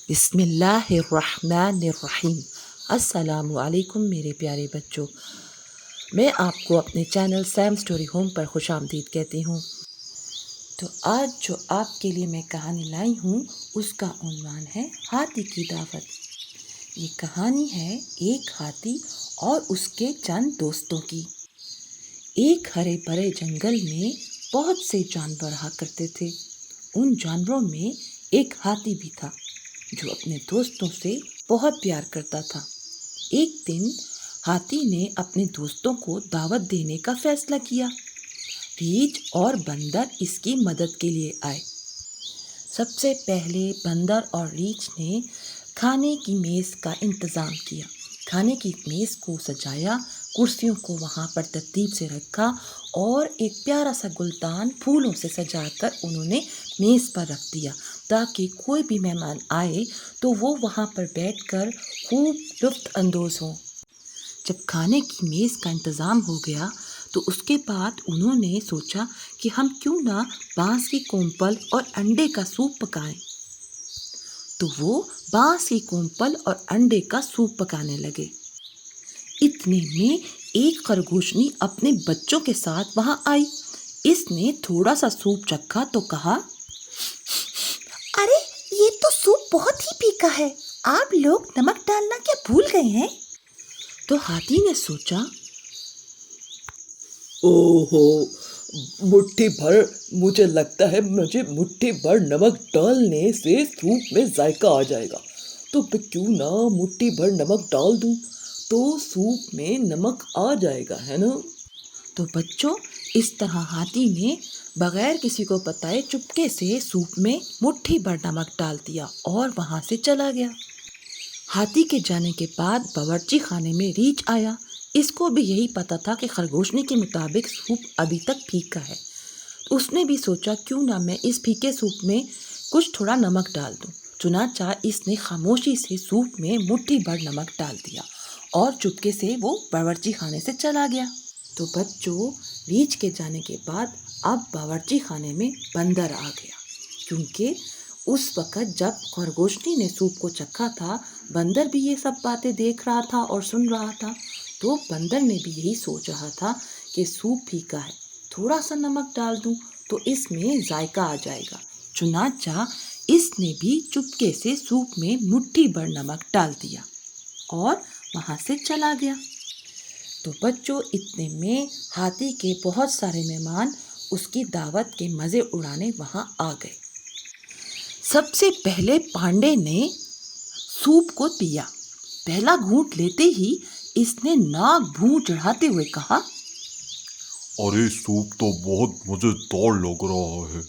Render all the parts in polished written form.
بسم اللہ الرحمن الرحیم۔ السلام علیکم میرے پیارے بچوں، میں آپ کو اپنے چینل سیم سٹوری ہوم پر خوش آمدید کہتی ہوں۔ تو آج جو آپ کے لیے میں کہانی لائی ہوں اس کا عنوان ہے ہاتھی کی دعوت۔ یہ کہانی ہے ایک ہاتھی اور اس کے چند دوستوں کی۔ ایک ہرے بھرے جنگل میں بہت سے جانور رہا کرتے تھے۔ ان جانوروں میں ایک ہاتھی بھی تھا جو اپنے دوستوں سے بہت پیار کرتا تھا۔ ایک دن ہاتھی نے اپنے دوستوں کو دعوت دینے کا فیصلہ کیا۔ ریچھ اور بندر اس کی مدد کے لیے آئے۔ سب سے پہلے بندر اور ریچھ نے کھانے کی میز کا انتظام کیا۔ کھانے کی میز کو سجایا، کرسیوں کو وہاں پر ترتیب سے رکھا اور ایک پیارا سا گلدان پھولوں سے سجا کر انہوں نے میز پر رکھ دیا تاکہ کوئی بھی مہمان آئے تو وہ وہاں پر بیٹھ کر خوب لطف اندوز ہوں۔ جب کھانے کی میز کا انتظام ہو گیا تو اس کے بعد انہوں نے سوچا کہ ہم کیوں نہ بانس کی کونپل اور انڈے کا سوپ پکائیں۔ تو وہ بانس کی کونپل اور انڈے کا سوپ پکانے لگے۔ اتنے میں ایک خرگوشنی اپنے بچوں کے ساتھ وہاں آئی۔ اس نے تھوڑا سا سوپ چکھا تو کہا، ارے یہ تو سوپ بہت ہی پھیکا ہے، آپ لوگ نمک ڈالنا کیا بھول گئے ہیں؟ تو ہاتھی نے سوچا، اوہو، مجھے لگتا ہے مٹھی بھر نمک ڈالنے سے سوپ میں ذائقہ آ جائے گا، تو میں کیوں نہ مٹھی بھر نمک ڈال دوں تو سوپ میں نمک آ جائے گا، ہے نا؟ تو بچوں اس طرح ہاتھی نے بغیر کسی کو بتائے چپکے سے سوپ میں مٹھی بھر نمک ڈال دیا اور وہاں سے چلا گیا۔ ہاتھی کے جانے کے بعد باورچی خانے میں ریچھ آیا۔ اس کو بھی یہی پتا تھا کہ خرگوشنی کے مطابق سوپ ابھی تک پھیکا ہے۔ اس نے بھی سوچا کیوں نہ میں اس پھیکے سوپ میں کچھ تھوڑا نمک ڈال دوں۔ چنانچہ اس نے خاموشی سے سوپ میں مٹھی بھر نمک ڈال دیا اور چپکے سے وہ باورچی خانے سے چلا گیا۔ تو بچوں ریچھ کے جانے کے بعد اب باورچی خانے میں بندر آ گیا، کیونکہ اس وقت جب خرگوشنی نے سوپ کو چکھا تھا بندر بھی یہ سب باتیں دیکھ رہا تھا اور سن رہا تھا۔ تو بندر نے بھی یہی سوچ رہا تھا کہ سوپ پھیکا ہے، تھوڑا سا نمک ڈال دوں تو اس میں ذائقہ آ جائے گا۔ چنانچہ اس نے بھی چپکے سے سوپ میں مٹھی بھر نمک ڈال دیا اور وہاں سے چلا گیا۔ تو بچوں اتنے میں ہاتھی کے بہت سارے مہمان اس کی دعوت کے مزے اڑانے وہاں آ گئے۔ سب سے پہلے پانڈے نے سوپ کو پیا۔ پہلا گھونٹ لیتے ہی اس نے ناک بھون چڑھاتے ہوئے کہا، ارے سوپ تو بہت مزیدار لگ رہا ہے،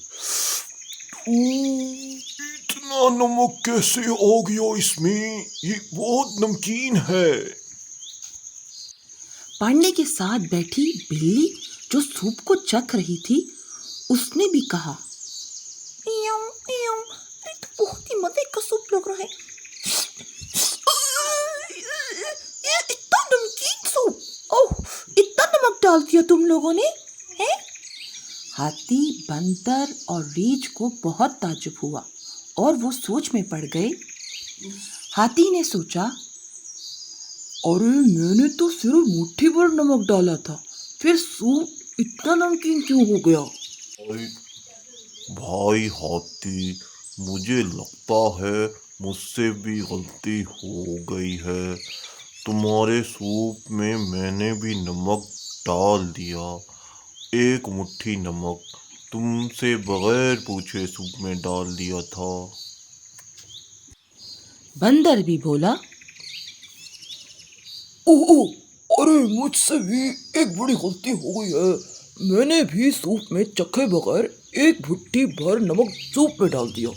اتنا نمک کیسے آ گیا اس میں، یہ بہت نمکین ہے۔ پانڈے کے ساتھ بیٹھی بلی جو سوپ کو چکھ رہی تھی اس نے بھی کہا، یہ تو بہت ہی مزے کا سوپ لگ رہا ہے، یہ اتنا نمکین سوپ، اوہ اتنا نمک ڈال دیا تم لوگوں نے؟ ہاتھی، بندر اور ریچھ کو بہت تعجب ہوا اور وہ سوچ میں پڑ گئے۔ ہاتھی نے سوچا، ارے میں نے تو صرف مٹھی بھر نمک ڈالا تھا، پھر سوپ اتنا نمکین کیوں ہو گیا؟ بھائی ہاتھی، مجھے لگتا ہے مجھ سے بھی غلطی ہو گئی ہے، تمہارے سوپ میں نے بھی نمک ڈال دیا، ایک مٹھی نمک تم سے بغیر پوچھے سوپ میں ڈال دیا تھا۔ بندر بھی بولا، ارے مجھ سے بھی ایک بڑی غلطی ہو گئی ہے، میں نے بھی سوپ میں چکھے بغیر ایک مٹھی بھر نمک سوپ میں ڈال دیا۔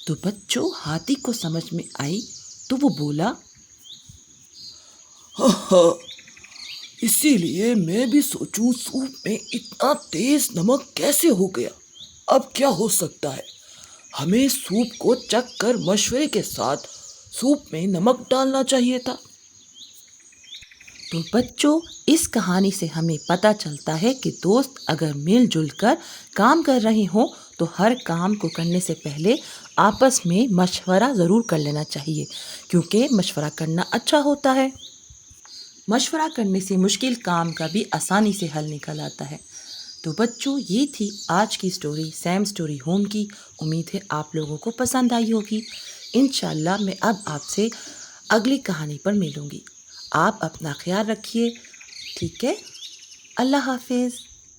تو بچوں ہاتھی کو سمجھ میں آئی تو وہ بولا، اسی لیے میں بھی سوچوں سوپ میں اتنا تیز نمک کیسے ہو گیا، اب کیا ہو سکتا ہے، ہمیں سوپ کو چکھ کر مشورے کے ساتھ سوپ میں نمک ڈالنا چاہیے تھا۔ تو بچوں اس کہانی سے ہمیں پتہ چلتا ہے کہ دوست اگر مل جل کر کام کر رہے ہوں تو ہر کام کو کرنے سے پہلے آپس میں مشورہ ضرور کر لینا چاہیے، کیونکہ مشورہ کرنا اچھا ہوتا ہے۔ مشورہ کرنے سے مشکل کام کا بھی آسانی سے حل نکل آتا ہے۔ تو بچوں، یہ تھی آج کی سٹوری سیم سٹوری ہوم کی۔ امید ہے آپ لوگوں کو پسند آئی ہوگی۔ انشاءاللہ میں اب آپ سے اگلی کہانی پر ملوں گی۔ آپ اپنا خیال رکھیے، ٹھیک ہے؟ اللہ حافظ۔